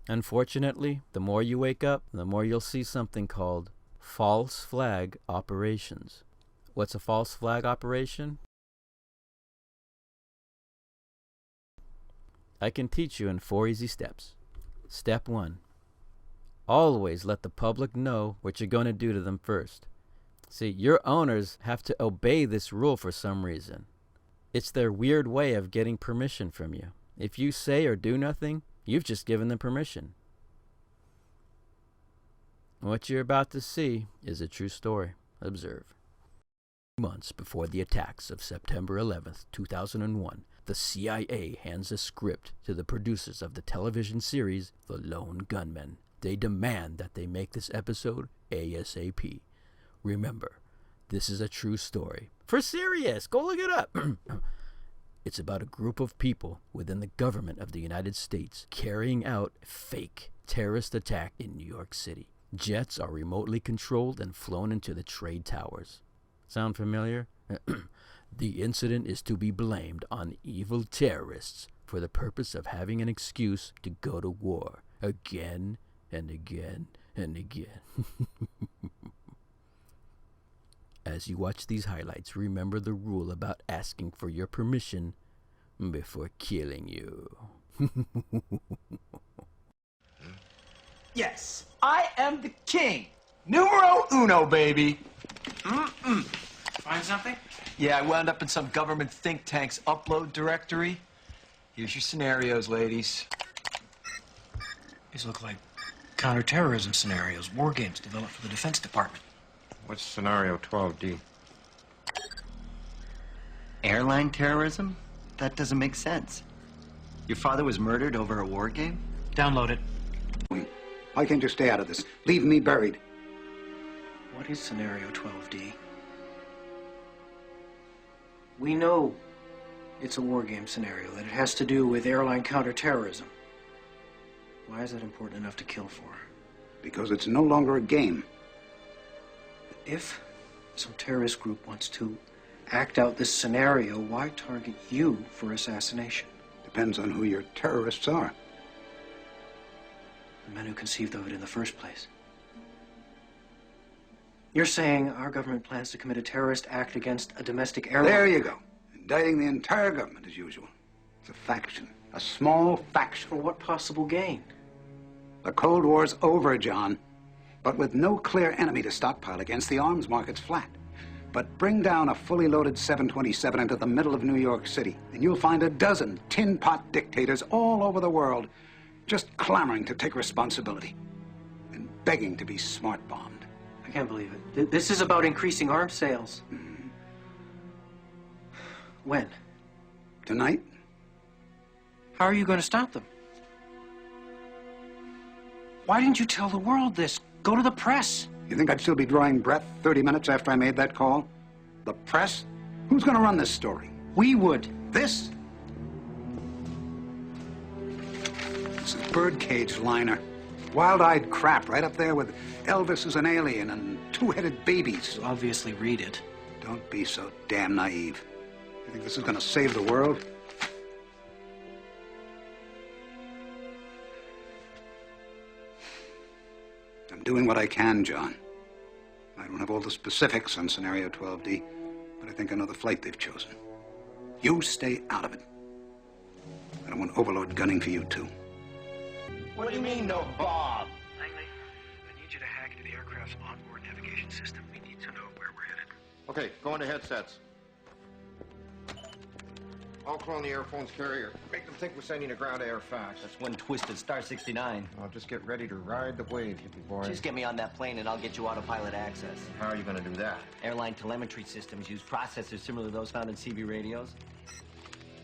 Unfortunately, the more you wake up, the more you'll see something called false flag operations. What's a false flag operation? I can teach you in 4 easy steps. Step 1. Always let the public know what you're going to do to them first. See, your owners have to obey this rule for some reason. It's their weird way of getting permission from you. If you say or do nothing, you've just given them permission. What you're about to see is a true story. Observe. Months before the attacks of September 11th, 2001, the CIA hands a script to the producers of the television series The Lone Gunmen. They demand that they make this episode ASAP. Remember, this is a true story. For serious, go look it up. It's about a group of people within the government of the United States carrying out a fake terrorist attack in New York City. Jets are remotely controlled and flown into the trade towers. Sound familiar? The incident is to be blamed on evil terrorists for the purpose of having an excuse to go to war again and again and again. As you watch these highlights, remember the rule about asking for your permission before killing you. Yes, I am the king. Numero uno, baby. Find something? Yeah, I wound up in some government think tank's upload directory. Here's your scenarios, ladies. These look like counterterrorism scenarios, war games developed for the Defense Department. What's scenario 12D? Airline terrorism? That doesn't make sense. Your father was murdered over a war game? Download it. Why can't you stay out of this? Leave me buried. What is scenario 12D? We know it's a war game scenario, that it has to do with airline counterterrorism. Why is that important enough to kill for? Because it's no longer a game. If some terrorist group wants to act out this scenario, why target you for assassination? Depends on who your terrorists are. The men who conceived of it in the first place. You're saying our government plans to commit a terrorist act against a domestic airline? There you go. Indicting the entire government as usual. It's a faction. A small faction. For what possible gain? The Cold War's over, John. But with no clear enemy to stockpile against, the arms market's flat. But bring down a fully loaded 727 into the middle of New York City, and you'll find a dozen tin-pot dictators all over the world just clamoring to take responsibility and begging to be smart-bombed. I can't believe it. This is about increasing arms sales. Mm-hmm. When? Tonight? How are you going to stop them? Why didn't you tell the world this? Go to the press. You think I'd still be drawing breath 30 minutes after I made that call? The press? Who's going to run this story? We would. This? This is birdcage liner. Wild-eyed crap right up there with Elvis as an alien and two-headed babies. You obviously read it. Don't be so damn naive. You think this is going to save the world? I'm doing what I can, John. I don't have all the specifics on scenario 12D, but I think I know the flight they've chosen. You stay out of it. I don't want Overlord gunning for you, too. What do you mean, no Bob? Langley, I need you to hack into the aircraft's onboard navigation system. We need to know where we're headed. Okay, go into headsets. I'll clone the Airphone's carrier. Make them think we're sending a ground-to-air fax. That's one twisted star 69. I'll just get ready to ride the wave, hippie boy. Just get me on that plane and I'll get you autopilot access. How are you going to do that? Airline telemetry systems use processors similar to those found in CB radios.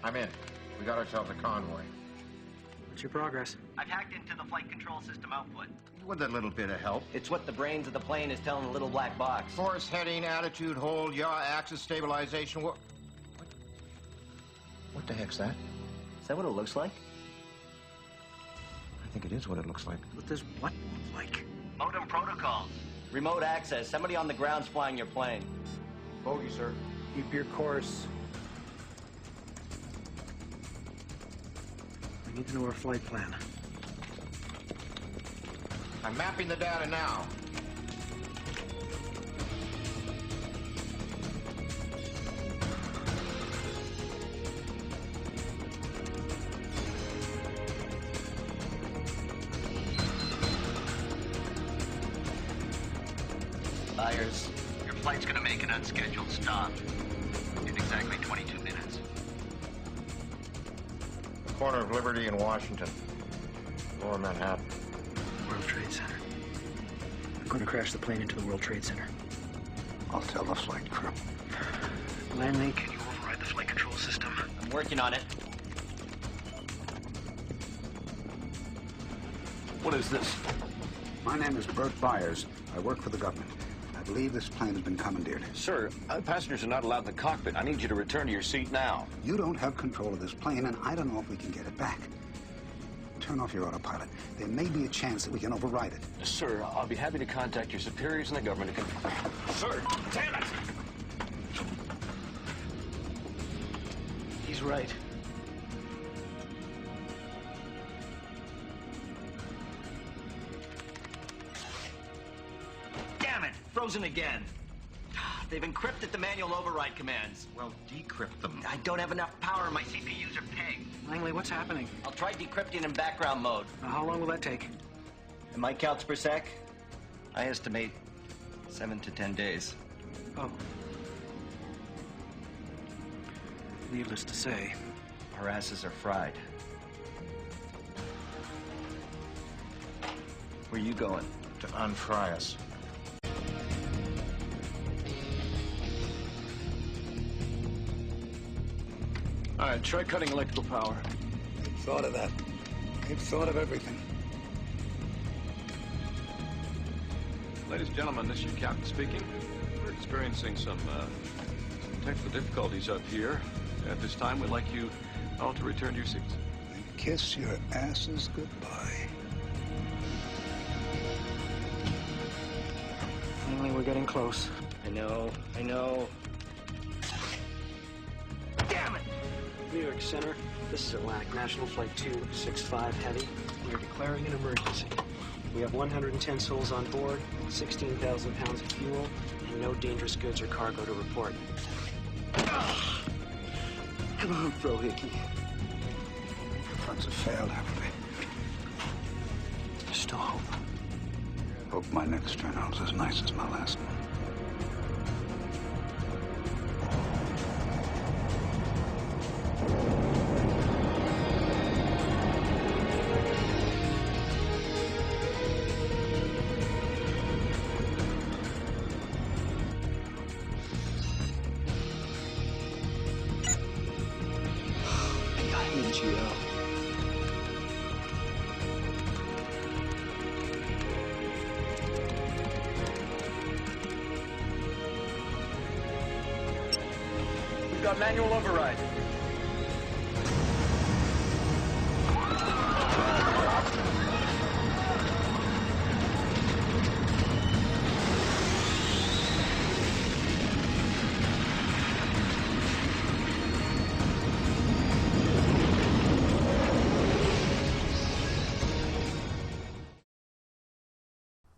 I'm in. We got ourselves a convoy. What's your progress? I've hacked into the flight control system output. With a little bit of help. It's what the brains of the plane is telling the little black box. Force heading, attitude, hold, yaw, axis stabilization. What the heck's that? Is that what it looks like? I think it is what it looks like. What does what look like? Modem protocols. Remote access. Somebody on the ground's flying your plane. Bogey, sir. Keep your course. I need to know our flight plan. I'm mapping the data now. Byers, your flight's gonna make an unscheduled stop in exactly 22 minutes. Corner of Liberty and Washington. Lower Manhattan. World Trade Center. I'm going to crash the plane into the World Trade Center. I'll tell the flight crew. Lanley, can you override the flight control system? I'm working on it. What is this? My name is Bert Byers. I work for the government. I believe this plane has been commandeered. Sir, passengers are not allowed in the cockpit. I need you to return to your seat now. You don't have control of this plane, and I don't know if we can get it back. Turn off your autopilot. There may be a chance that we can override it. Sir, I'll be happy to contact your superiors in the government to confirm. Sir, damn it! He's right. Damn it! Frozen again. They've encrypted the manual override commands. Well, decrypt them. I don't have enough power. My CPUs are pegged. Langley, what's happening? I'll try decrypting in background mode. How long will that take? In my counts per sec, I estimate 7 to 10 days. Oh. Needless to say. Our asses are fried. Where you going? To unfry us. All right, try cutting electrical power. They've thought of that. They've thought of everything. Ladies and gentlemen, this is your captain speaking. We're experiencing some technical difficulties up here. At this time, we'd like you all to return to your seats. And kiss your asses goodbye. Langley, we're getting close. I know. Damn it! New York Center, this is Atlantic National Flight 265 Heavy. We are declaring an emergency. We have 110 souls on board, 16,000 pounds of fuel, and no dangerous goods or cargo to report. Come on, Bro Hickey. Fronts have failed, haven't they? There's still hope. Hope my next journal's as nice as my last one. We've got manual override.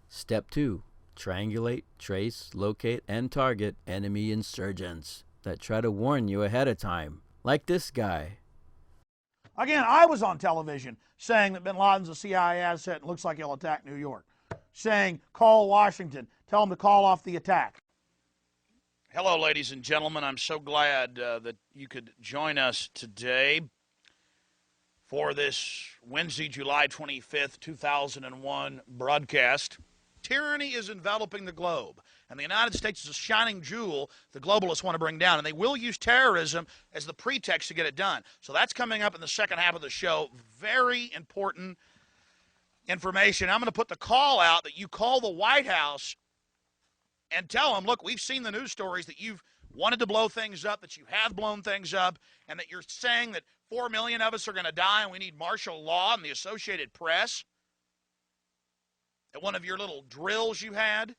Step 2. Triangulate, trace, locate, and target enemy insurgents that try to warn you ahead of time, like this guy. Again, I was on television saying that bin Laden's a CIA asset and looks like he'll attack New York. Saying, call Washington, tell him to call off the attack. Hello, ladies and gentlemen. I'm so glad that you could join us today for this Wednesday, July 25th, 2001 broadcast. Tyranny is enveloping the globe, and the United States is a shining jewel the globalists want to bring down, and they will use terrorism as the pretext to get it done. So that's coming up in the second half of the show. Very important information. I'm going to put the call out that you call the White House and tell them, look, we've seen the news stories that you've wanted to blow things up, that you have blown things up, and that you're saying that 4 million of us are going to die and we need martial law and the Associated Press at one of your little drills you had,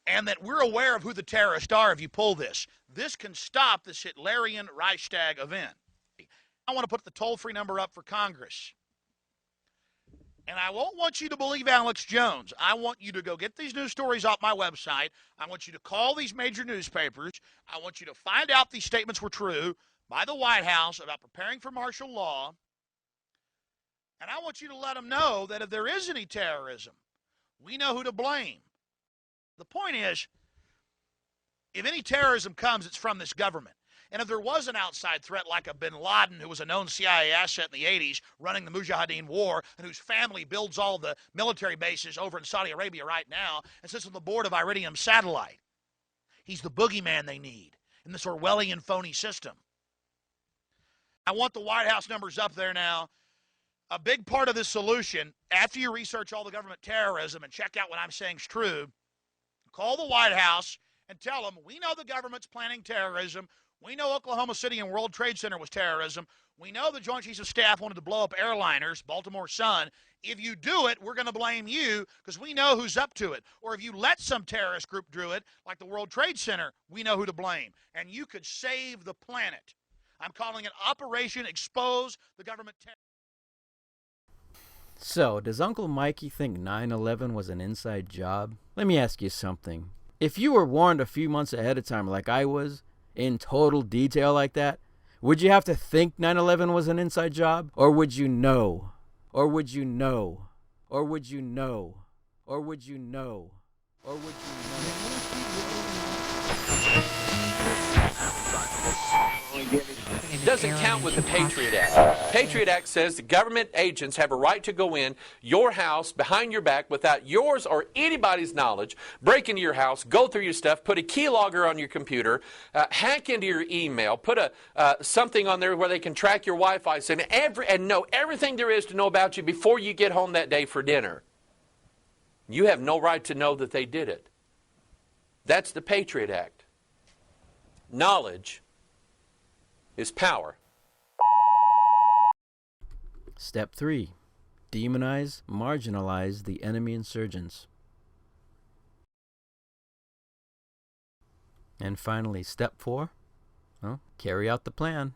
and that we're aware of who the terrorists are if you pull this. This can stop this Hitlerian Reichstag event. I want to put the toll-free number up for Congress. And I won't want you to believe Alex Jones. I want you to go get these news stories off my website. I want you to call these major newspapers. I want you to find out these statements were true by the White House about preparing for martial law. And I want you to let them know that if there is any terrorism, we know who to blame. The point is, if any terrorism comes, it's from this government. And if there was an outside threat like a bin Laden, who was a known CIA asset in the 80s, running the Mujahideen war, and whose family builds all the military bases over in Saudi Arabia right now, and sits on the board of Iridium Satellite, he's the boogeyman they need in this Orwellian phony system. I want the White House numbers up there now. A big part of this solution, after you research all the government terrorism and check out what I'm saying is true, call the White House and tell them, we know the government's planning terrorism. We know Oklahoma City and World Trade Center was terrorism. We know the Joint Chiefs of Staff wanted to blow up airliners, Baltimore Sun. If you do it, we're going to blame you because we know who's up to it. Or if you let some terrorist group do it, like the World Trade Center, we know who to blame. And you could save the planet. I'm calling it Operation Expose the Government Terror. So, does Uncle Mikey think 9/11 was an inside job? Let me ask you something. If you were warned a few months ahead of time like I was, in total detail like that, would you have to think 9/11 was an inside job? Or would you know? Or would you know? Or would you know? Or would you know? Or would you know? Doesn't count with the Patriot Act. Patriot Act says the government agents have a right to go in your house behind your back without yours or anybody's knowledge, break into your house, go through your stuff, put a keylogger on your computer, hack into your email, put something on there where they can track your Wi-Fi and know everything there is to know about you before you get home that day for dinner. You have no right to know that they did it. That's the Patriot Act. Knowledge is power. Step 3. Demonize, marginalize the enemy insurgents. And finally, step 4. Well, carry out the plan.